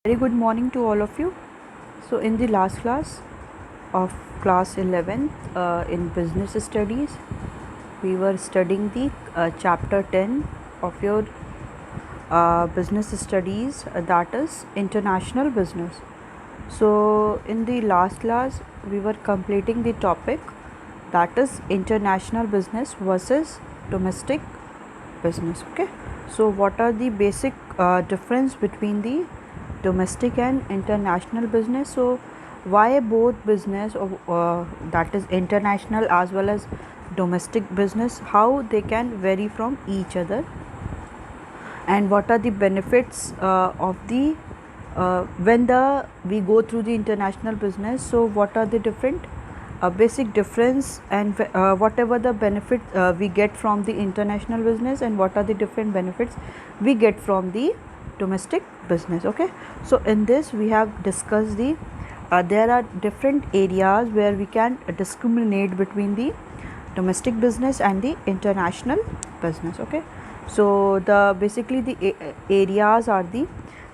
Very good morning to all of you. So, in the last class of class 11 in business studies, we were studying the chapter 10 of your business studies, that is international business. So, in the last class, we were completing the topic, that is international business versus domestic business. Okay, so what are the basic difference between the domestic and international business? So why both business that is international as well as domestic business, how they can vary from each other, and what are the benefits of the when the we go through the international business. So what are the different basic difference, and whatever the benefit we get from the international business, and what are the different benefits we get from the domestic business. Okay, so in this we have discussed the there are different areas where we can discriminate between the domestic business and the international business. Okay, so the basically the areas are the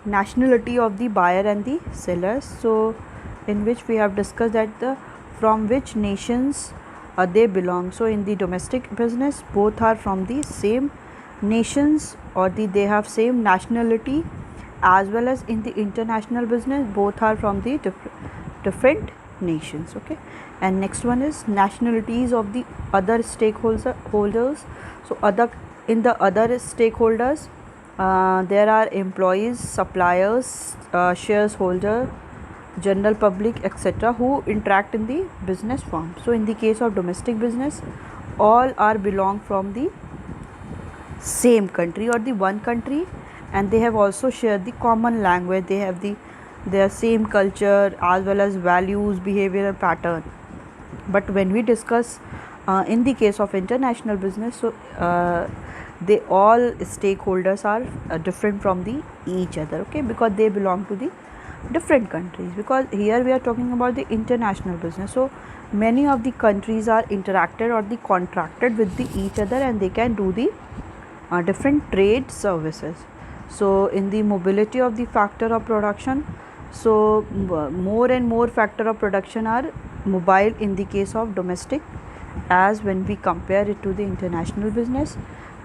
nationality of the buyer and the sellers. So in which we have discussed that the from which nations they belong. So in the domestic business, both are from the same nations, or they have same nationality, as well as in the international business both are from the different nations. Okay, and next one is nationalities of the other stakeholders. So other in the other stakeholders there are employees, suppliers, shareholder, general public, etc., who interact in the business firm. So in the case of domestic business, all are belong from the same country or the one country, and they have also shared the common language. They have their same culture as well as values, behavioral pattern. But when we discuss in the case of international business, so they all stakeholders are different from the each other. Okay, because they belong to the different countries, because here we are talking about the international business. So many of the countries are interacted or the contracted with the each other, and they can do the different trade services. So in the mobility of the factor of production, so more and more factor of production are mobile in the case of domestic, as when we compare it to the international business.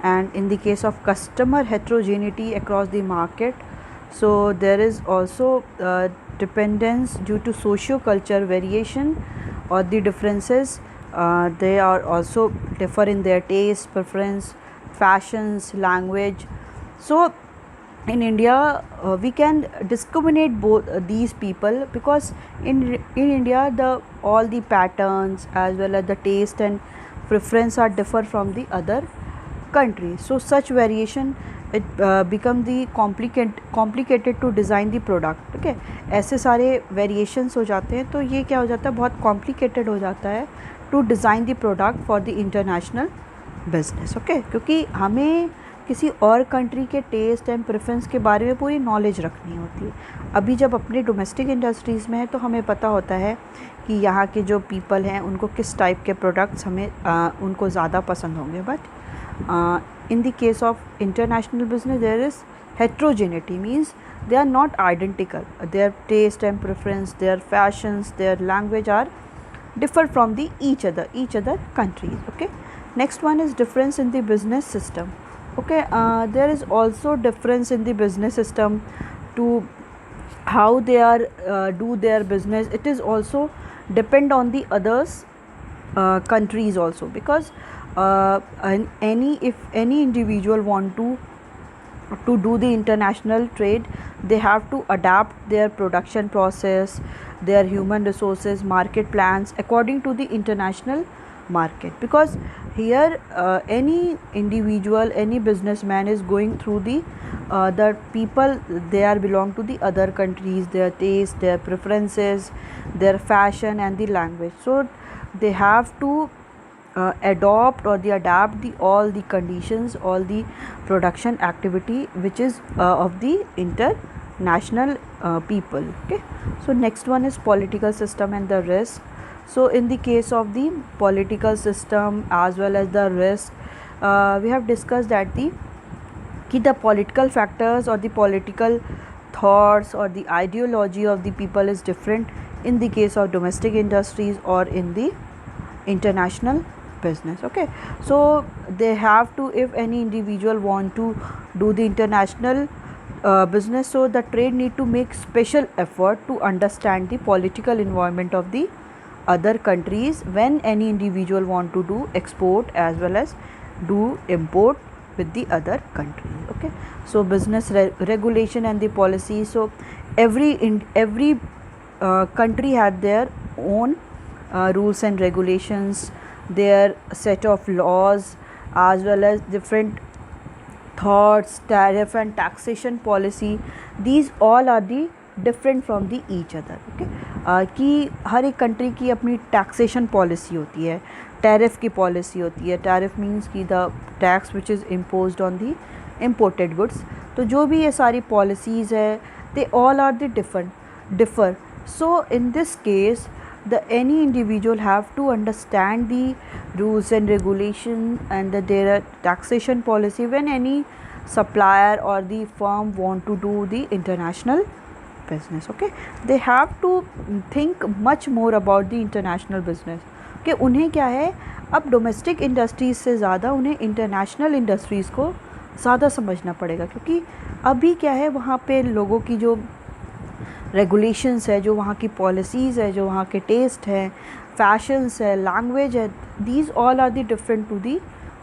And in the case of customer heterogeneity across the market, so there is also dependence due to socio-culture variation or the differences. They are also differ in their taste, preference, fashions, language. So in India we can discriminate both these people, because in India the all the patterns as well as the taste and preference are differ from the other countries. So such variation it become the complicated to design the product. Okay, ऐसे सारे variations हो जाते हैं, तो ये क्या हो जाता है, बहुत complicated हो जाता है to design the product for the international business. Okay, क्योंकि हमें किसी और कंट्री के टेस्ट एंड प्रेफरेंस के बारे में पूरी नॉलेज रखनी होती है. अभी जब अपने डोमेस्टिक इंडस्ट्रीज़ में है तो हमें पता होता है कि यहाँ के जो पीपल हैं उनको किस टाइप के प्रोडक्ट्स हमें उनको ज़्यादा पसंद होंगे. But in the case of international business there is heterogeneity, means they are not identical. Their taste and preference, their fashions, their language are differ from the each other countries. Okay, next one is difference in the business system. Okay, there is also difference in the business system to how they are do their business. It is also depend on the others countries also, because if any individual want to do the international trade, they have to adapt their production process, their human resources, market plans according to the international market. Because here any individual, any businessman is going through the people, they are belong to the other countries, their taste, their preferences, their fashion and the language. So they have to adopt or they adapt all the conditions, all the production activity which is of the international people. Okay, so next one is political system and the risk. So in the case of the political system as well as the risk, we have discussed that the political factors or the political thoughts or the ideology of the people is different in the case of domestic industries or in the international business. Okay, so they have to, if any individual want to do the international business, so the trade need to make special effort to understand the political environment of the other countries when any individual want to do export as well as do import with the other country. Okay, so business regulation and the policy. So every country had their own rules and regulations, their set of laws, as well as different thoughts, tariff and taxation policy. These all are the different from the each other. Okay, कि हर एक country की अपनी taxation policy होती है, tariff की policy होती है. टैरिफ मीन्स की the tax which is imposed on the imported goods. तो जो भी ये सारी पॉलिसीज़ है, they all are the differ. So in this case, any individual have to understand the rules and regulation and their taxation policy when any supplier or the firm want to do the international business. Okay, they have to think much more about the international business. कि उन्हें क्या है, अब domestic industries से ज़्यादा उन्हें international industries को ज़्यादा समझना पड़ेगा, क्योंकि अभी क्या है, वहाँ पे लोगों की जो रेगुलेशंस है, जो वहाँ की पॉलिसीज़ है, जो वहाँ के टेस्ट हैं, फैशंस है, लैंग्वेज है, these all are the different to the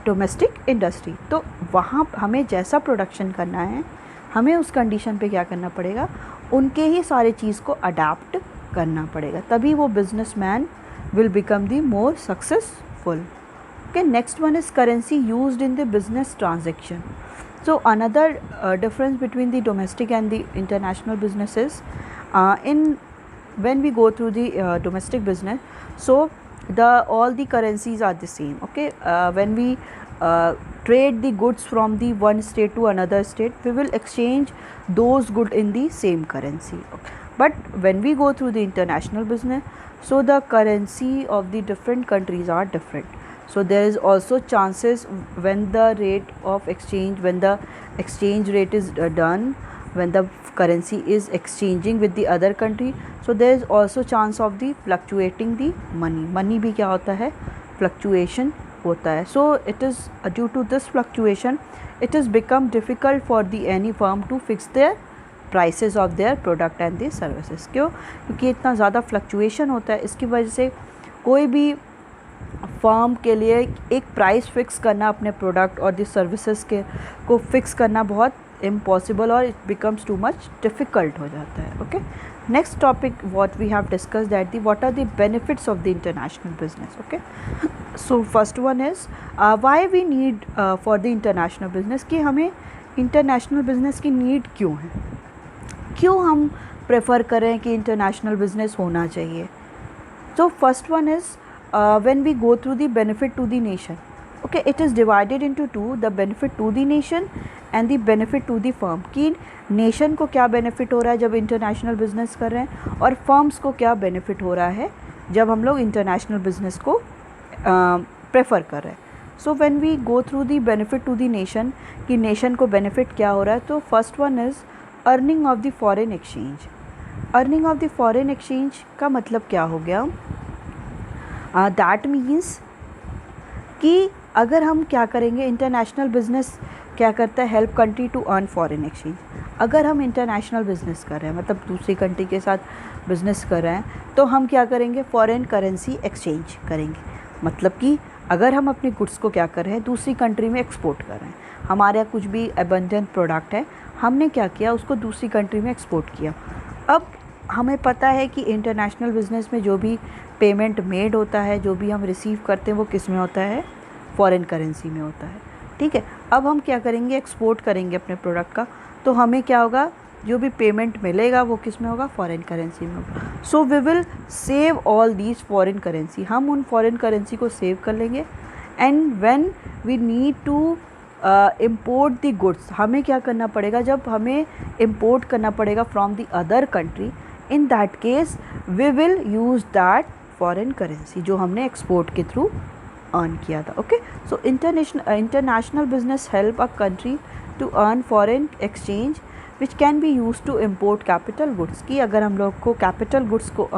domestic industry. तो वहाँ हमें जैसा प्रोडक्शन करना है, हमें उस कंडीशन पे क्या करना पड़ेगा, उनके ही सारे चीज़ को अडाप्ट करना पड़ेगा, तभी वो businessman will become the more successful. Okay, next one is currency used in the business transaction. So another difference between the domestic and the international businesses, in when we go through the domestic business, so all the currencies are the same. Okay, when we trade the goods from the one state to another state, we will exchange those goods in the same currency. Okay. But when we go through the international business, so the currency of the different countries are different. So there is also chances when the rate of exchange, when the exchange rate is done, when the currency is exchanging with the other country, so there is also chance of the fluctuating the money भी क्या होता है, fluctuation होता है. So it is due to this fluctuation, it has become difficult for the any firm to fix their prices of their product and the services. क्यों? क्योंकि इतना ज़्यादा फ्लक्चुएशन होता है, इसकी वजह से कोई भी फर्म के लिए एक प्राइस फिक्स करना अपने प्रोडक्ट और दी सर्विसेज के को फिक्स करना बहुत इम्पॉसिबल और it becomes too much difficult हो जाता है. Okay, next topic what we have discuss that the what are the benefits of the international business. Okay, so first one is why we need for the international business, कि हमें international business की need क्यों है, क्यों हम prefer करें कि international business होना चाहिए. तो first one is when we go through the benefit to the nation. Okay, it is divided into two, the benefit to the nation and the benefit to the firm. कि nation को क्या benefit हो रहा है जब international business कर रहे हैं, और फर्म्स को क्या बेनिफिट हो रहा है जब हम लोग इंटरनेशनल बिजनेस को प्रेफर कर रहे हैं. So when we go through the benefit to the nation, कि नेशन को बेनिफिट क्या हो रहा है, तो first one is earning of the foreign exchange. Earning of the foreign exchange का मतलब क्या हो गया, दैट मीन्स कि अगर हम क्या करेंगे, इंटरनेशनल बिजनेस क्या करता है, help country to earn foreign exchange. अगर हम इंटरनेशनल बिजनेस कर रहे हैं, मतलब दूसरी कंट्री के साथ बिजनेस कर रहे हैं, तो हम क्या करेंगे, फॉरेन करेंसी एक्सचेंज करेंगे. मतलब कि अगर हम अपने गुड्स को क्या कर रहे हैं, दूसरी कंट्री में एक्सपोर्ट कर रहे हैं, हमारे यहाँ कुछ भी अबंडेंट प्रोडक्ट है, हमने क्या किया, उसको दूसरी कंट्री में एक्सपोर्ट किया. अब हमें पता है कि इंटरनेशनल बिजनेस में जो भी पेमेंट मेड होता है, जो भी हम रिसीव करते हैं, वो किस में होता है, फॉरेन करेंसी में होता है. ठीक है, अब हम क्या करेंगे, एक्सपोर्ट करेंगे अपने प्रोडक्ट का, तो हमें क्या होगा, जो भी पेमेंट मिलेगा वो किस में होगा, फॉरेन करेंसी में होगा. So we will save all these foreign currency, हम उन फॉरेन करेंसी को सेव कर लेंगे. And when we need to import the goods, हमें क्या करना पड़ेगा, जब हमें इम्पोर्ट करना पड़ेगा from the other country, in that case we will use that foreign currency जो हमने एक्सपोर्ट के थ्रू अर्न किया था. Okay, so international business help a country to earn foreign exchange which can be use to import capital goods, कि अगर हम लोग को कैपिटल गुड्स को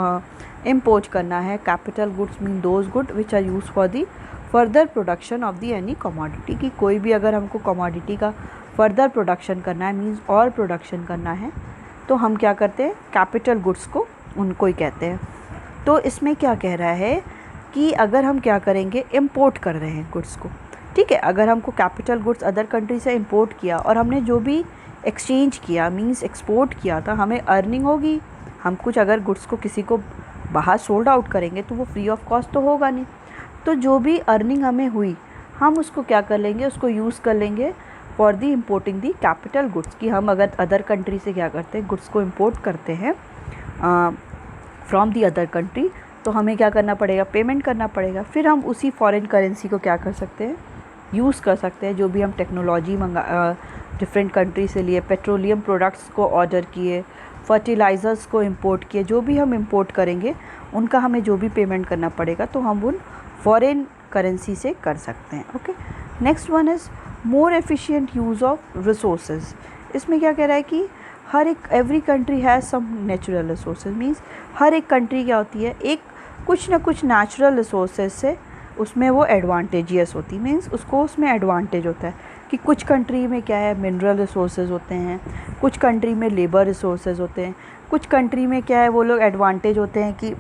इम्पोर्ट करना है, capital goods mean those good which are use for the further production of the any commodity, कि कोई भी अगर हमको कमोडिटी का फर्दर प्रोडक्शन करना है, मीन्स और प्रोडक्शन करना है, तो हम क्या करते हैं, कैपिटल गुड्स को उनको ही कहते हैं। तो इसमें क्या कह रहा है कि अगर हम क्या करेंगे, इम्पोर्ट कर रहे हैं गुड्स को, ठीक है, अगर हमको कैपिटल गुड्स अदर कंट्री से इम्पोर्ट किया और हमने जो भी एक्सचेंज किया मींस एक्सपोर्ट किया था, हमें अर्निंग होगी। हम कुछ अगर गुड्स को किसी को बाहर सोल्ड आउट करेंगे तो वो फ्री ऑफ कॉस्ट तो होगा नहीं, तो जो भी अर्निंग हमें हुई हम उसको क्या कर लेंगे, उसको यूज़ कर लेंगे for the importing the capital goods, कि हम अगर अदर कंट्री से क्या करते हैं, गुड्स को इम्पोर्ट करते हैं फ्रॉम दी अदर कंट्री, तो हमें क्या करना पड़ेगा, पेमेंट करना पड़ेगा। फिर हम उसी फॉरेन करेंसी को क्या कर सकते हैं, यूज़ कर सकते हैं। जो भी हम टेक्नोलॉजी डिफरेंट कंट्री से लिए, पेट्रोलियम प्रोडक्ट्स को ऑर्डर किए, फर्टिलाइज़र्स को इंपोर्ट किए, जो भी हम इंपोर्ट करेंगे उनका हमें जो भी पेमेंट करना पड़ेगा तो हम उन फॉरेन करेंसी से कर सकते हैं। Okay, next one is more efficient use of resources. इसमें क्या कह रहा है कि हर एक every country has some natural resources, means हर एक कंट्री क्या होती है, एक कुछ ना कुछ नेचुरल रिसोर्सेज से उसमें वो एडवांटेजियस होती, मीन्स उसको उसमें एडवांटेज होता है कि कुछ कंट्री में क्या है, मिनरल रिसोर्सेज होते हैं, कुछ कंट्री में लेबर रिसोर्सेज होते हैं, कुछ कंट्री में क्या है, वो लोग एडवांटेज होते हैं कि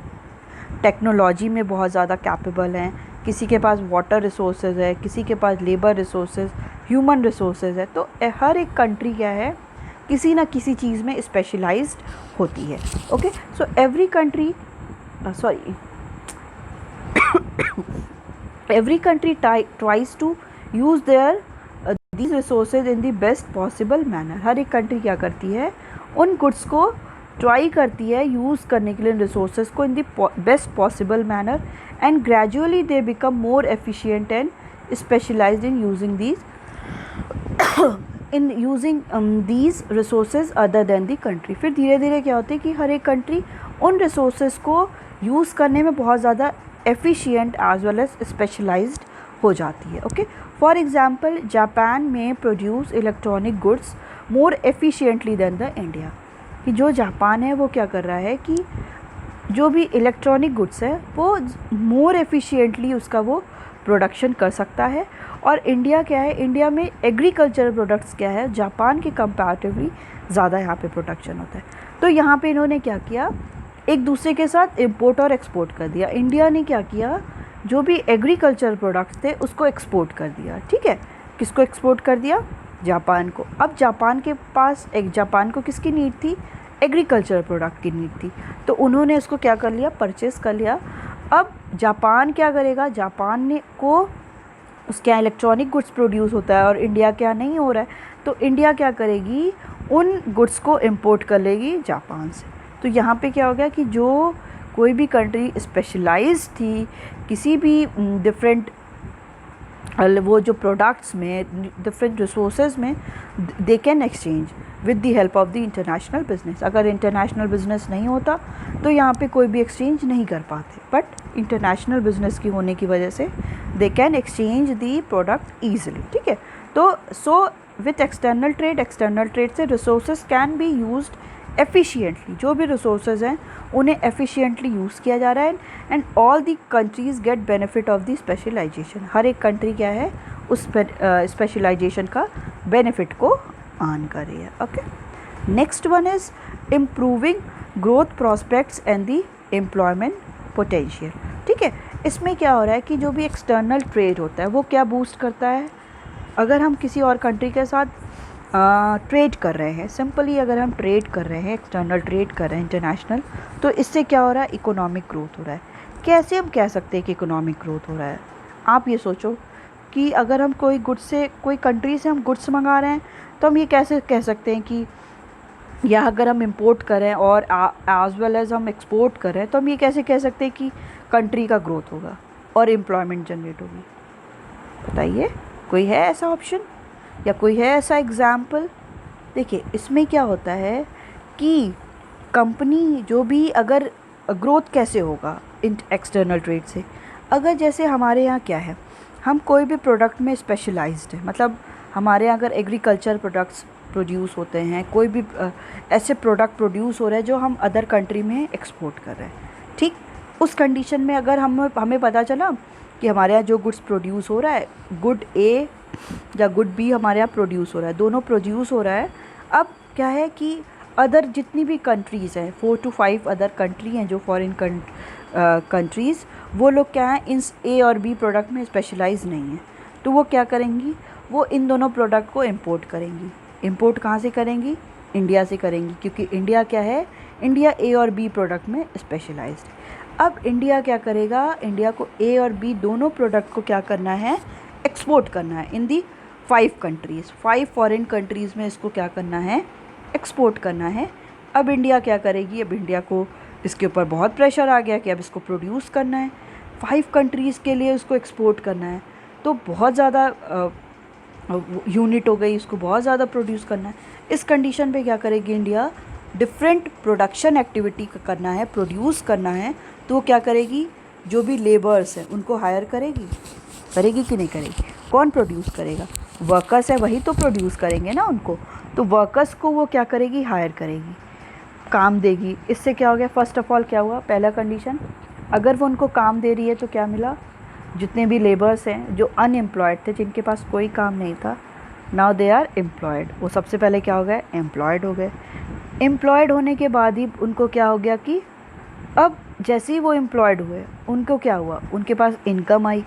टेक्नोलॉजी में बहुत ज़्यादा कैपेबल हैं, किसी के पास वाटर रिसोर्सेज है, किसी के पास लेबर रिसोर्सेज, ह्यूमन रिसोर्सेज है। तो हर एक कंट्री क्या है, किसी ना किसी चीज़ में स्पेशलाइज्ड होती है। Okay, so every country every country tries to use their these resources in the best possible manner। हर एक कंट्री क्या करती है, उन गुड्स को ट्राई करती है यूज़ करने के लिए रिसोर्सेज को in the best possible manner, and gradually they become more efficient and specialised in using these resources other than the country. फिर धीरे धीरे क्या होता है कि हर एक कंट्री उन रिसोर्सेज को यूज़ करने में बहुत ज़्यादा efficient as well as specialised हो जाती है। ओके, फॉर एग्जांपल जापान में produce electronic goods more efficiently than the India, कि जो जापान है वो क्या कर रहा है कि जो भी इलेक्ट्रॉनिक गुड्स है वो मोर एफिशिएंटली उसका वो प्रोडक्शन कर सकता है। और इंडिया क्या है, इंडिया में एग्रीकल्चरल प्रोडक्ट्स क्या है, जापान के कंपैरेटिवली ज़्यादा यहाँ पे प्रोडक्शन होता है। तो यहाँ पे इन्होंने क्या किया, एक दूसरे के साथ इंपोर्ट और एक्सपोर्ट कर दिया। इंडिया ने क्या किया, जो भी एग्रीकल्चर प्रोडक्ट्स थे उसको एक्सपोर्ट कर दिया। ठीक है, किसको एक्सपोर्ट कर दिया, जापान को। अब जापान के पास जापान को किसकी नीड थी, एग्रीकल्चर प्रोडक्ट की नीड थी, तो उन्होंने उसको क्या कर लिया, परचेस कर लिया। अब जापान क्या करेगा, जापान ने को उसके यहाँ इलेक्ट्रॉनिक गुड्स प्रोड्यूस होता है और इंडिया क्या नहीं हो रहा है, तो इंडिया क्या करेगी, उन गुड्स को इम्पोर्ट कर लेगी जापान से। तो यहाँ पे क्या हो गया कि जो कोई भी कंट्री स्पेशलाइज थी किसी भी डिफरेंट वो जो प्रोडक्ट्स में, डिफरेंट रिसोर्सेज में, they can exchange with the help of the international business. अगर इंटरनेशनल बिजनेस नहीं होता तो यहाँ पे कोई भी एक्सचेंज नहीं कर पाते, बट इंटरनेशनल बिजनेस की होने की वजह से they can exchange the product easily. ठीक है, तो सो विथ एक्सटर्नल ट्रेड से resources can be used efficiently. जो भी रिसोर्सेज हैं उन्हें एफिशिएंटली यूज़ किया जा रहा है, and all the countries get benefit of the specialisation. हर एक कंट्री क्या है, उस स्पेशलाइजेशन का बेनिफिट को अर्न कर रही है। Okay, next one is improving growth prospects and the employment potential. ठीक है, इसमें क्या हो रहा है कि जो भी एक्सटर्नल ट्रेड होता है वो क्या बूस्ट करता है। अगर हम किसी और कंट्री के साथ ट्रेड कर रहे हैं, सिंपली अगर हम ट्रेड कर रहे हैं, एक्सटर्नल ट्रेड कर रहे हैं इंटरनेशनल, तो इससे क्या हो रहा है, इकोनॉमिक ग्रोथ हो रहा है। कैसे हम कह सकते हैं कि इकोनॉमिक ग्रोथ हो रहा है, आप ये सोचो कि अगर हम कोई गुड्स से, कोई कंट्री से हम गुड्स मंगा रहे हैं, तो हम ये कैसे कह सकते हैं कि, या अगर हम इंपोर्ट कर रहे हैं और एज वेल एज हम एक्सपोर्ट कर रहे हैं, तो हम ये कैसे कह सकते हैं कि कंट्री का ग्रोथ होगा और एम्प्लॉयमेंट जनरेट होगी। बताइए, कोई है ऐसा ऑप्शन या कोई है ऐसा एग्ज़ाम्पल। देखिए, इसमें क्या होता है कि कंपनी जो भी, अगर ग्रोथ कैसे होगा इन एक्सटर्नल ट्रेड से, अगर जैसे हमारे यहाँ क्या है, हम कोई भी प्रोडक्ट में स्पेशलाइज्ड है, मतलब हमारे यहाँ अगर एग्रीकल्चर प्रोडक्ट्स प्रोड्यूस होते हैं, कोई भी ऐसे प्रोडक्ट प्रोड्यूस हो रहे हैं जो हम अदर कंट्री में एक्सपोर्ट कर रहे हैं, ठीक। उस कंडीशन में अगर हमें पता चला कि हमारे यहाँ जो गुड्स प्रोड्यूस हो रहा है, गुड ए या गुड बी हमारे यहाँ प्रोड्यूस हो रहा है, दोनों प्रोड्यूस हो रहा है। अब क्या है कि अदर जितनी भी कंट्रीज़ हैं, 4 to 5 अदर कंट्री हैं जो फॉरेन कंट्रीज़, वो लोग क्या हैं, इन ए और बी प्रोडक्ट में स्पेशलाइज नहीं है, तो वो क्या करेंगी, वो इन दोनों प्रोडक्ट को इंपोर्ट करेंगी। इंपोर्ट कहाँ से करेंगी? इंडिया से करेंगी, क्योंकि इंडिया क्या है, इंडिया ए और बी प्रोडक्ट में स्पेशलाइज्ड है। अब इंडिया क्या करेगा, इंडिया को ए और बी दोनों प्रोडक्ट को क्या करना है, एक्सपोर्ट करना है इन दी 5 कंट्रीज़, 5 फॉरेन कंट्रीज़ में इसको क्या करना है, एक्सपोर्ट करना है। अब इंडिया क्या करेगी, अब इंडिया को इसके ऊपर बहुत प्रेशर आ गया कि अब इसको प्रोड्यूस करना है, 5 कंट्रीज़ के लिए उसको एक्सपोर्ट करना है, तो बहुत ज़्यादा यूनिट हो गई, इसको बहुत ज़्यादा प्रोड्यूस करना है। इस कंडीशन पे क्या करेगी इंडिया, डिफरेंट प्रोडक्शन एक्टिविटी करना है, प्रोड्यूस करना है, तो वो क्या करेगी, जो भी लेबर्स हैं उनको हायर करेगी कि नहीं करेगी? कौन प्रोड्यूस करेगा? वर्कर्स है, वही तो प्रोड्यूस करेंगे ना उनको, तो वर्कर्स को वो क्या करेगी, हायर करेगी, काम देगी। इससे क्या हो गया, फर्स्ट ऑफ ऑल क्या हुआ, पहला कंडीशन, अगर वो उनको काम दे रही है तो क्या मिला, जितने भी लेबर्स हैं जो अनएम्प्लॉयड थे, जिनके पास कोई काम नहीं था, नाउ दे आर एम्प्लॉयड, वो सबसे पहले क्या हो गए, एम्प्लॉयड हो गए। एम्प्लॉयड होने के बाद ही उनको क्या हो गया कि अब जैसे ही वो एम्प्लॉयड हुए, उनको क्या हुआ, उनके पास इनकम आई,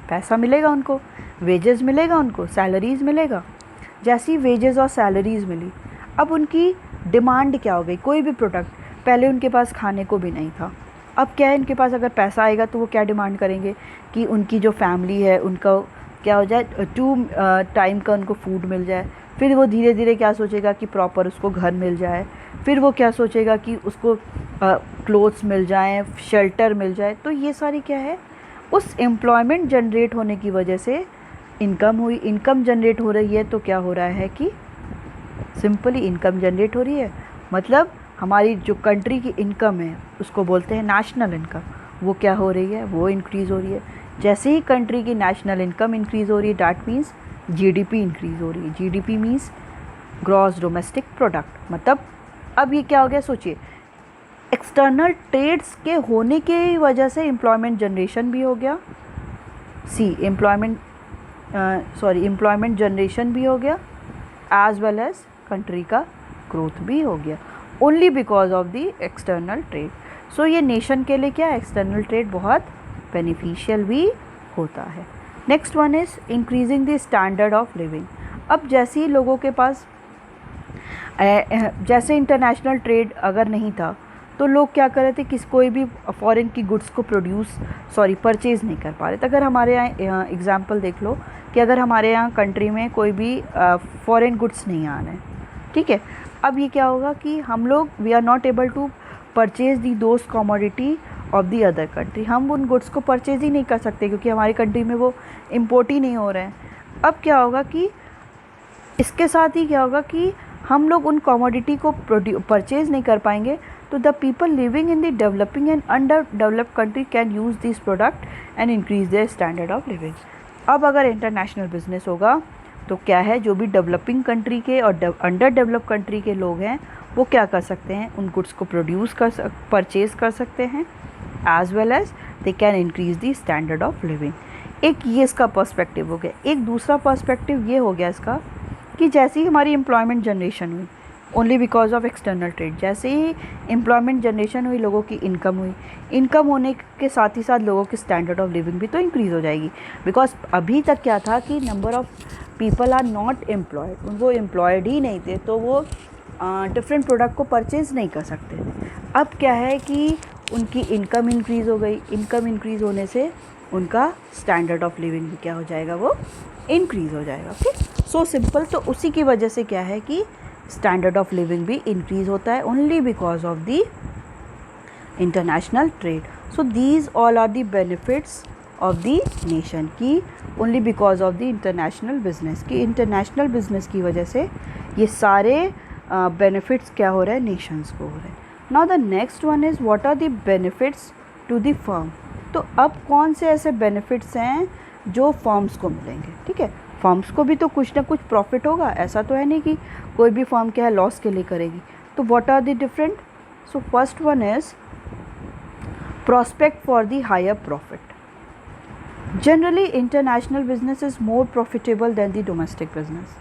पैसा मिलेगा उनको, वेजेस मिलेगा उनको, सैलरीज़ मिलेगा। जैसी वेजेस और सैलरीज़ मिली, अब उनकी डिमांड क्या हो गई, कोई भी प्रोडक्ट, पहले उनके पास खाने को भी नहीं था, अब क्या है, इनके पास अगर पैसा आएगा तो वो क्या डिमांड करेंगे कि उनकी जो फैमिली है उनका क्या हो जाए, 2 टाइम का उनको फूड मिल जाए। फिर वो धीरे धीरे क्या सोचेगा कि प्रॉपर उसको घर मिल जाए, फिर वो क्या सोचेगा कि उसको क्लोथ्स मिल जाएं, शेल्टर मिल जाए। तो ये सारी क्या है, उस एम्प्लॉयमेंट जनरेट होने की वजह से इनकम हुई, इनकम जनरेट हो रही है, तो क्या हो रहा है कि सिंपली इनकम जनरेट हो रही है, मतलब हमारी जो कंट्री की इनकम है उसको बोलते हैं नेशनल इनकम, वो क्या हो रही है, वो इंक्रीज़ हो रही है। जैसे ही कंट्री की नेशनल इनकम इंक्रीज़ हो रही है, डैट मीन्स जीडीपी इंक्रीज़ हो रही है। GDP means gross domestic product, मतलब अब ये क्या हो गया, सोचिए, एक्सटर्नल ट्रेड्स के होने की वजह से एम्प्लॉयमेंट जनरेशन भी हो गया, एम्प्लॉयमेंट जनरेशन भी हो गया, एज वेल एज कंट्री का ग्रोथ भी हो गया, only because of the external trade. So ये नेशन के लिए क्या है, एक्सटर्नल ट्रेड बहुत बेनिफिशियल भी होता है। Next one is increasing the standard of living. अब जैसे ही लोगों के पास जैसे इंटरनेशनल ट्रेड अगर नहीं था तो लोग क्या कर रहे थे, कोई भी फॉरेन की गुड्स को परचेज़ नहीं कर पा रहे थे। अगर हमारे यहाँ एग्जांपल देख लो कि अगर हमारे यहाँ कंट्री में कोई भी फॉरेन गुड्स नहीं आ रहे हैं, ठीक है, अब ये क्या होगा कि हम लोग we are not able to purchase the those commodity of the other country, हम उन गुड्स को परचेज़ ही नहीं कर सकते क्योंकि हमारी कंट्री में वो इम्पोर्ट ही नहीं हो रहे हैं। अब क्या होगा कि इसके साथ ही क्या होगा कि हम लोग उन कमोडिटी को परचेज़ नहीं कर पाएंगे, तो the people living in the developing and under developed country can use this product and increase their standard of living. अब अगर इंटरनेशनल बिजनेस होगा तो क्या है, जो भी डेवलपिंग कंट्री के और अंडर डेवलप कंट्री के लोग हैं वो क्या कर सकते हैं, उन गुड्स को परचेज़ कर सकते हैं, as well as they can increase the standard of living. एक ये इसका पर्सपेक्टिव हो गया। एक दूसरा पर्सपेक्टिव ये हो गया इसका कि जैसे ही हमारी एम्प्लॉयमेंट जनरेशन हुई only because of external trade, जैसे ही एम्प्लॉयमेंट जनरेशन हुई, लोगों की इनकम हुई, इनकम होने के साथ ही साथ लोगों की स्टैंडर्ड ऑफ लिविंग भी तो इंक्रीज़ हो जाएगी। बिकॉज अभी तक क्या था कि number of people are not employed, वो एम्प्लॉयड ही नहीं थे, तो वो डिफरेंट प्रोडक्ट को परचेज़ नहीं कर सकते थे। अब क्या है कि उनकी इनकम इंक्रीज़ हो गई, इनकम इंक्रीज़ होने से उनका स्टैंडर्ड ऑफ लिविंग भी क्या हो जाएगा, वो इंक्रीज़ हो जाएगा। Okay, so simple. तो उसी की वजह से क्या है कि स्टैंडर्ड ऑफ लिविंग भी इंक्रीज़ होता है only because of the international trade. So these all are the benefits of the nation की only because of the international business, की इंटरनेशनल बिजनेस की वजह से ये सारे बेनिफिट्स क्या हो रहे हैं, नेशंस को हो रहे हैं। Now the next one is what are the benefits to the firm. तो अब कौन से ऐसे बेनिफिट्स हैं जो फर्म्स को मिलेंगे, ठीक है। फर्म्स को भी तो कुछ ना कुछ प्रॉफिट होगा, ऐसा तो है नहीं कि कोई भी फर्म क्या है लॉस के लिए करेगी। तो what are the different? So first one is prospect for the higher profit. Generally international business is more profitable than the domestic business.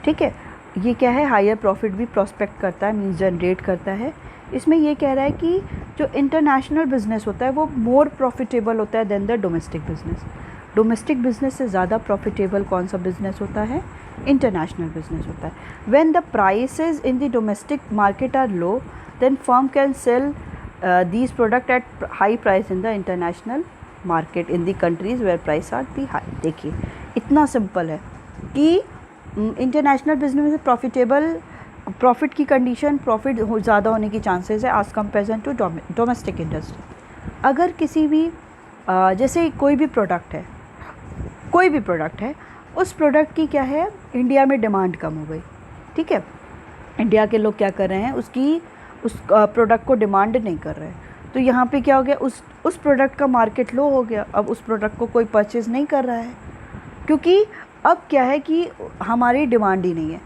ठीक है, ये क्या है, हायर प्रॉफिट भी प्रोस्पेक्ट करता है, मीन्स जनरेट करता है। इसमें ये कह रहा है कि जो इंटरनेशनल बिजनेस होता है वो मोर प्रॉफिटेबल होता है then the domestic business. Domestic business से ज़्यादा प्रॉफिटेबल कौन सा बिजनेस होता है? इंटरनेशनल बिजनेस होता है। When the prices in the domestic market are low then firm can sell these product at high price in the international market in the countries where price are the high। देखिए इतना simple है कि international business में profitable profit की condition, profit ज़्यादा होने की chances है as comparison to domestic industry. अगर किसी भी जैसे कोई भी प्रोडक्ट है, उस प्रोडक्ट की क्या है, इंडिया में डिमांड कम हो गई, ठीक है, इंडिया के लोग क्या कर रहे हैं, उस प्रोडक्ट को डिमांड नहीं कर रहे हैं, तो यहाँ पे क्या हो गया, उस प्रोडक्ट का मार्केट लो हो गया। अब उस प्रोडक्ट को कोई परचेज़ नहीं कर रहा है क्योंकि अब क्या है कि हमारी डिमांड ही नहीं है।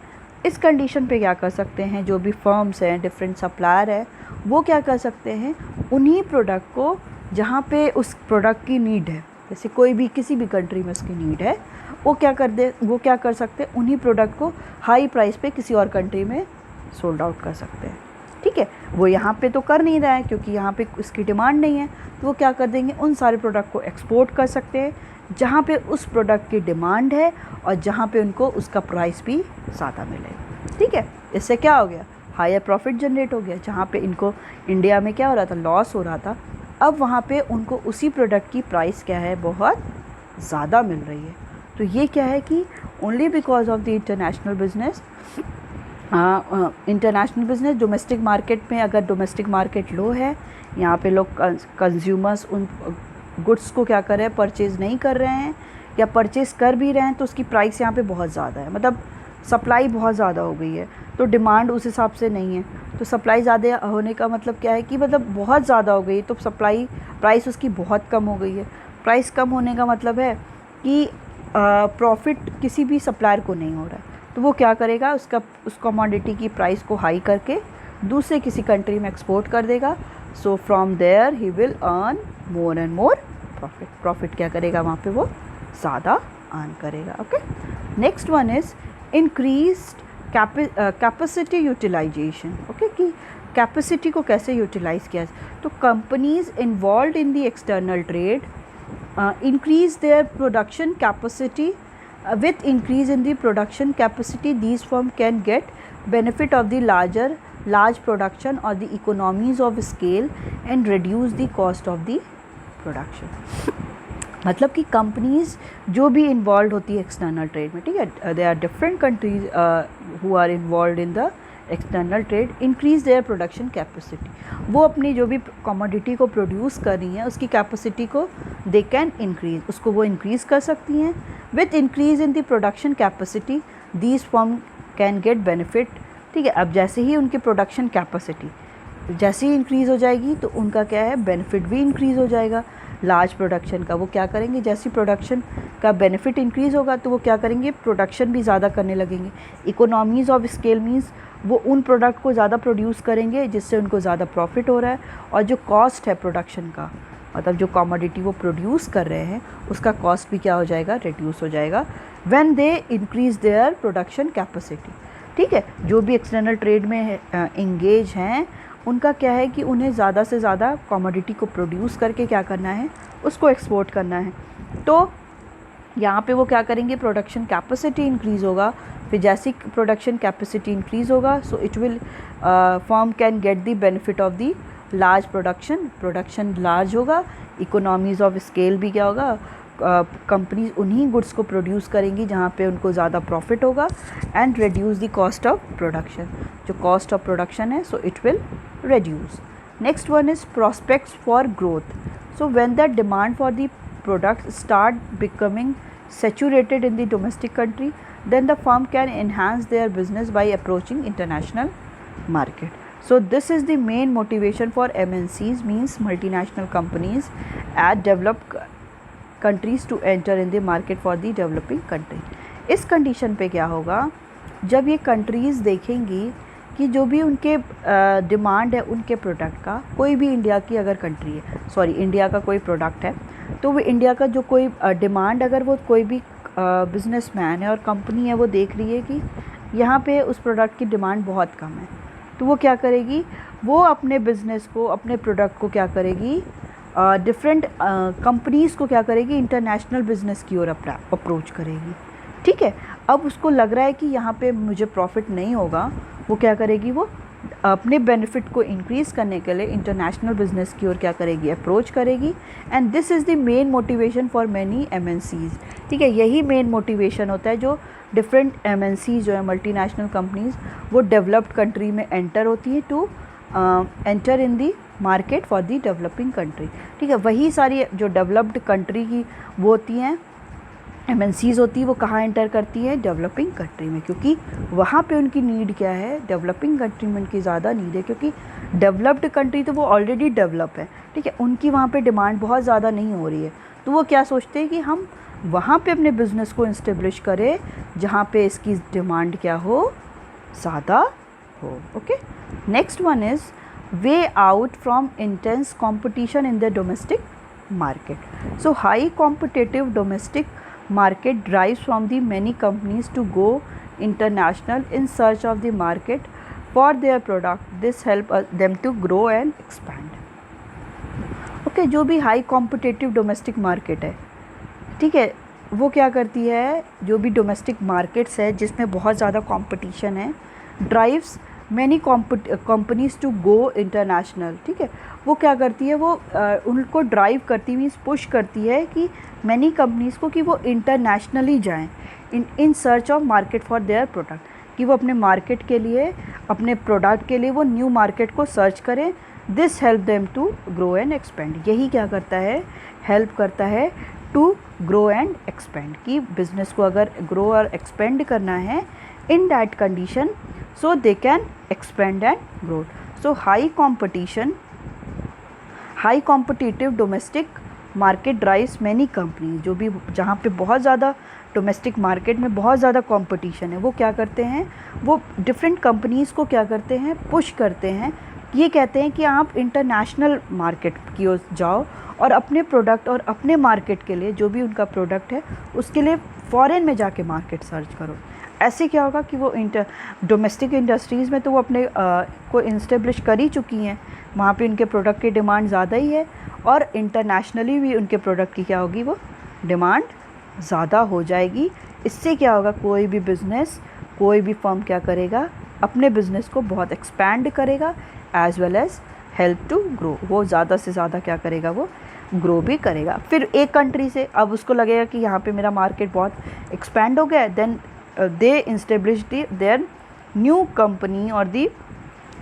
इस कंडीशन पे क्या कर सकते हैं, जो भी फर्म्स हैं, डिफरेंट सप्लायर है, वो क्या कर सकते हैं, उन्हीं प्रोडक्ट को जहाँ पे उस प्रोडक्ट की नीड है, जैसे कोई भी किसी भी कंट्री में उसकी नीड है, वो क्या कर सकते हैं, उन्हीं प्रोडक्ट को हाई प्राइस पे किसी और कंट्री में सोल्ड आउट कर सकते हैं। ठीक है, वो यहाँ पे तो कर नहीं रहा है क्योंकि यहाँ पे उसकी डिमांड नहीं है, तो वो क्या कर देंगे, उन सारे प्रोडक्ट को एक्सपोर्ट कर सकते हैं जहाँ पे उस प्रोडक्ट की डिमांड है और जहाँ पे उनको उसका प्राइस भी ज़्यादा मिले। ठीक है, इससे क्या हो गया, हायर प्रॉफिट जनरेट हो गया। जहाँ पे इनको इंडिया में क्या हो रहा था, लॉस हो रहा था, अब वहाँ पे उनको उसी प्रोडक्ट की प्राइस क्या है, बहुत ज़्यादा मिल रही है। तो ये क्या है कि only because of the international business, domestic market में, अगर डोमेस्टिक मार्केट लो है, यहाँ पे लोग कंज्यूमर्स उन गुड्स को क्या कर रहे हैं, परचेज़ नहीं कर रहे हैं, या परचेज़ कर भी रहे हैं तो उसकी प्राइस यहाँ पे बहुत ज़्यादा है, मतलब सप्लाई बहुत ज़्यादा हो गई है, तो डिमांड उस हिसाब से नहीं है। तो सप्लाई ज़्यादा होने का मतलब क्या है कि मतलब बहुत ज़्यादा हो गई, तो सप्लाई प्राइस उसकी बहुत कम हो गई है। प्राइस कम होने का मतलब है कि प्रॉफिट किसी भी सप्लायर को नहीं हो रहा है, तो वो क्या करेगा, उस कमोडिटी की प्राइस को हाई करके दूसरे किसी कंट्री में एक्सपोर्ट कर देगा। So from there he will earn more and more profit. Profit क्या करेगा, वहाँ पे वो ज़्यादा अर्न करेगा। Okay, next one is increased capacity utilisation. Okay, कि कैपेसिटी को कैसे यूटिलाइज किया जाए, तो companies involve in the external trade increase their production capacity। With increase in the production capacity, these firms can get benefit of the large production or the economies of scale and reduce the cost of the production। मतलब कि companies जो भी involve होती है external trade में, ठीक है, they are different countries who are involve in the external trade, increase their production capacity. वो अपनी जो भी कमोडिटी को प्रोड्यूस कर रही हैं उसकी कैपेसिटी को दे कैन इंक्रीज, उसको वो इंक्रीज़ कर सकती हैं। With increase in the production capacity these firm can get benefit. ठीक है, अब जैसे ही उनकी प्रोडक्शन कैपेसिटी जैसे ही इंक्रीज़ हो जाएगी तो उनका क्या है, बेनिफिट भी इंक्रीज़ हो जाएगा लार्ज प्रोडक्शन का। वो क्या करेंगे, जैसी प्रोडक्शन का बेनिफिट इंक्रीज़ होगा तो वो क्या करेंगे, प्रोडक्शन भी ज़्यादा करने लगेंगे। इकोनॉमीज़ ऑफ स्केल मीन्स वो उन प्रोडक्ट को ज़्यादा प्रोड्यूस करेंगे जिससे उनको ज़्यादा प्रॉफिट हो रहा है, और जो कॉस्ट है प्रोडक्शन का, मतलब जो कमोडिटी वो प्रोड्यूस कर रहे हैं उसका कॉस्ट भी क्या हो जाएगा, रिड्यूस हो जाएगा when they increase there production capacity. ठीक है, जो भी एक्सटर्नल ट्रेड में इंगेज हैं उनका क्या है कि उन्हें ज़्यादा से ज़्यादा कमोडिटी को प्रोड्यूस करके क्या करना है, उसको एक्सपोर्ट करना है। तो यहाँ पे वो क्या करेंगे, प्रोडक्शन कैपेसिटी इंक्रीज़ होगा, फिर जैसी प्रोडक्शन कैपेसिटी इंक्रीज़ होगा so it will firm can get the benefit of the large production large होगा, इकोनॉमीज़ ऑफ स्केल भी क्या होगा, कंपनीज उन्हीं गुड्स को प्रोड्यूस करेंगी जहाँ पे उनको ज़्यादा प्रॉफिट होगा, and reduce the cost of production. जो कॉस्ट ऑफ प्रोडक्शन है so it will reduce. Next one is prospects for growth. So when the demand for the product start becoming saturated in the domestic country, then the firm can enhance their business by approaching international market. So this is the main motivation for MNCs, means multinational companies at developed countries to enter in the market for the developing country. इस condition पे क्या होगा, जब ये countries देखेंगी कि जो भी उनके डिमांड है उनके प्रोडक्ट का, कोई भी इंडिया की अगर कंट्री है, सॉरी इंडिया का कोई प्रोडक्ट है, तो वो इंडिया का जो कोई डिमांड, अगर वो कोई भी बिजनेसमैन है और कंपनी है वो देख रही है कि यहाँ पे उस प्रोडक्ट की डिमांड बहुत कम है, तो वो क्या करेगी, वो अपने बिज़नेस को, अपने प्रोडक्ट को क्या करेगी, डिफरेंट कंपनीज़ को क्या करेगी, इंटरनेशनल बिज़नेस की ओर अप्रोच करेगी। ठीक है, अब उसको लग रहा है कि यहाँ पे मुझे प्रॉफिट नहीं होगा, वो क्या करेगी, वो अपने बेनिफिट को इंक्रीज़ करने के लिए इंटरनेशनल बिज़नेस की ओर क्या करेगी, अप्रोच करेगी। And this is the main motivation for many MNCs। ठीक है, यही मेन मोटिवेशन होता है जो डिफरेंट MNCs जो है, मल्टीनेशनल कंपनीज़, वो डेवलप्ड कंट्री में एंटर होती है to enter in the market for the developing country. ठीक है, वही सारी जो डेवलप्ड कंट्री की वो होती हैं MNCs होती है, वो कहाँ एंटर करती है, डेवलपिंग कंट्री में, क्योंकि वहाँ पे उनकी नीड क्या है, डेवलपिंग कंट्री में उनकी ज़्यादा नीड है, क्योंकि डेवलप्ड कंट्री तो वो ऑलरेडी डेवलप है। ठीक है, उनकी वहाँ पे डिमांड बहुत ज़्यादा नहीं हो रही है, तो वो क्या सोचते हैं कि हम वहाँ पे अपने बिज़नेस को इस्टेब्लिश करें जहाँ पे इसकी डिमांड क्या हो, ज़्यादा हो। Okay, next one is way out from intense competition in the domestic market. So high competitive domestic market drives from the many companies to go international in search of the market for their product. This help them to grow and expand. Okay, जो भी high competitive domestic market है, ठीक है, वो क्या करती है, जो भी डोमेस्टिक मार्केट्स है जिसमें बहुत ज़्यादा कंपटीशन है, drives many companies to go international. ठीक है, वो क्या करती है, वो उनको ड्राइव करती, मीन्स पुश करती है कि मैनी कंपनीज़ को कि वो इंटरनेशनली जाएं in search of market for their product, कि वो अपने मार्केट के लिए, अपने प्रोडक्ट के लिए वो न्यू मार्केट को सर्च करें। This help them to grow and expand. यही क्या करता है, हेल्प करता है टू ग्रो एंड एक्सपेंड, कि बिज़नेस को अगर ग्रो और एक्सपेंड करना है in that condition, so they can expand and grow. So high competitive domestic market drives many companies। जो भी जहाँ पे बहुत ज़्यादा डोमेस्टिक मार्केट में बहुत ज़्यादा कंपटीशन है, वो क्या करते हैं, वो डिफरेंट कंपनीज़ को क्या करते हैं, पुश करते हैं। ये कहते हैं कि आप इंटरनेशनल मार्केट की ओर जाओ और अपने प्रोडक्ट और अपने मार्केट के लिए, जो भी उनका प्रोडक्ट है उसके लिए फ़ॉरेन में जाके मार्केट सर्च करो। ऐसे क्या होगा कि वो डोमेस्टिक इंडस्ट्रीज़ में तो वो अपने को इस्टेब्लिश कर ही चुकी हैं, वहाँ पे उनके प्रोडक्ट की डिमांड ज़्यादा ही है, और इंटरनेशनली भी उनके प्रोडक्ट की क्या होगी, वो डिमांड ज़्यादा हो जाएगी। इससे क्या होगा, कोई भी बिज़नेस, कोई भी फर्म क्या करेगा, अपने बिज़नेस को बहुत एक्सपैंड करेगा as well as help to grow. वो ज़्यादा से ज़्यादा क्या करेगा, वो ग्रो भी करेगा। फिर एक कंट्री से अब उसको लगेगा कि यहाँ पे मेरा मार्केट बहुत एक्सपैंड हो गया है, then they established their new company or the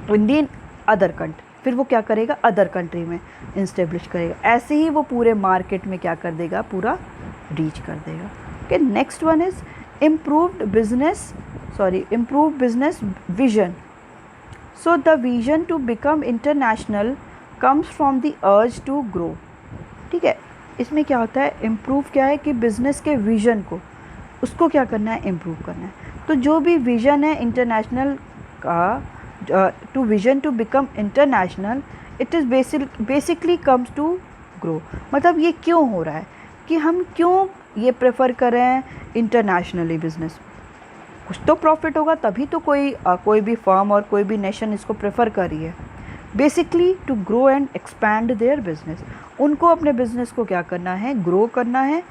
in other country। फिर वो क्या करेगा, अदर कंट्री में इस्टेब्लिश करेगा। ऐसे ही वो पूरे मार्केट में क्या कर देगा, पूरा रीच कर देगा। Okay, next one is improved business vision. So the vision to become international comes from the urge to grow. ठीक है, इसमें क्या होता है, इम्प्रूव क्या है कि बिज़नेस के विजन को, उसको क्या करना है, इम्प्रूव करना है। तो जो भी विज़न है इंटरनेशनल का, to vision to become international, it is basically comes to grow. मतलब ये क्यों हो रहा है, कि हम क्यों ये प्रेफर कर रहे हैं इंटरनेशनली बिज़नेस, कुछ तो प्रॉफिट होगा तभी तो कोई भी फर्म और कोई भी नेशन इसको प्रेफर कर रही है। Basically to grow and expand their business, उनको अपने बिजनेस को क्या करना है, ग्रो करना है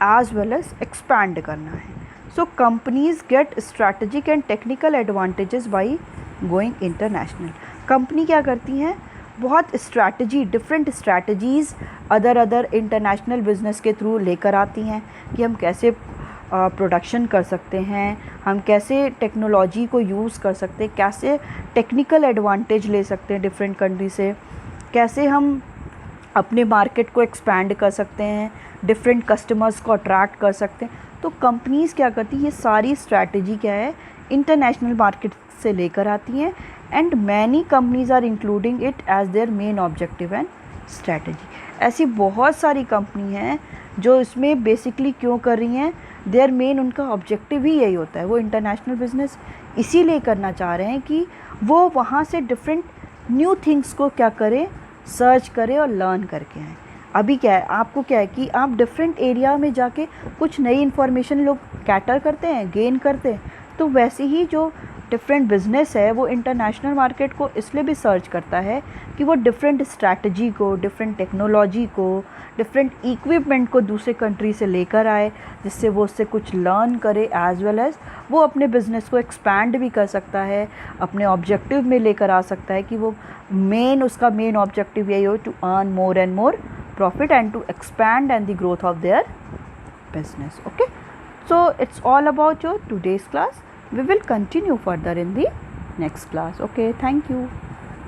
एज वेल एज एक्सपैंड करना है। So companies get strategic and technical advantages by going international. Company क्या करती हैं, बहुत strategy, different strategies other international business के थ्रू लेकर आती हैं कि हम कैसे प्रोडक्शन कर सकते हैं, हम कैसे टेक्नोलॉजी को यूज़ कर सकते हैं, कैसे टेक्निकल एडवांटेज ले सकते हैं डिफरेंट कंट्री से, कैसे हम अपने मार्केट को एक्सपैंड कर सकते हैं, डिफरेंट कस्टमर्स को अट्रैक्ट कर सकते हैं। तो कंपनीज़ क्या करती हैं, ये सारी स्ट्रैटेजी क्या है, इंटरनेशनल मार्केट से लेकर आती हैं, and many companies are including it as their main objective and strategy. ऐसी बहुत सारी कंपनी हैं जो इसमें बेसिकली क्यों कर रही हैं, देयर मेन उनका ऑब्जेक्टिव ही यही होता है। वो इंटरनेशनल बिजनेस इसीलिए करना चाह रहे हैं कि वो वहाँ से डिफरेंट न्यू थिंग्स को क्या करें, सर्च करें और लर्न करके आएँ। अभी क्या है, आपको क्या है कि आप डिफरेंट एरिया में जाके कुछ नई इन्फॉर्मेशन लोग कैटर करते हैं, गेन करते हैं, तो वैसे ही जो डिफरेंट बिजनेस है वो इंटरनेशनल मार्केट को इसलिए भी सर्च करता है कि वो डिफरेंट स्ट्रैटेजी को, डिफरेंट टेक्नोलॉजी को, डिफरेंट इक्विपमेंट को दूसरे कंट्री से लेकर आए, जिससे वो उससे कुछ लर्न करे, एज वेल एज वो अपने बिजनेस को एक्सपैंड भी कर सकता है, अपने ऑब्जेक्टिव में लेकर आ सकता है कि वो उसका मेन ऑब्जेक्टिव यही हो to earn more and more profit and to expand and the growth of their business. Okay, so it's all about your today's class. We will continue further in the next class. Okay, thank you.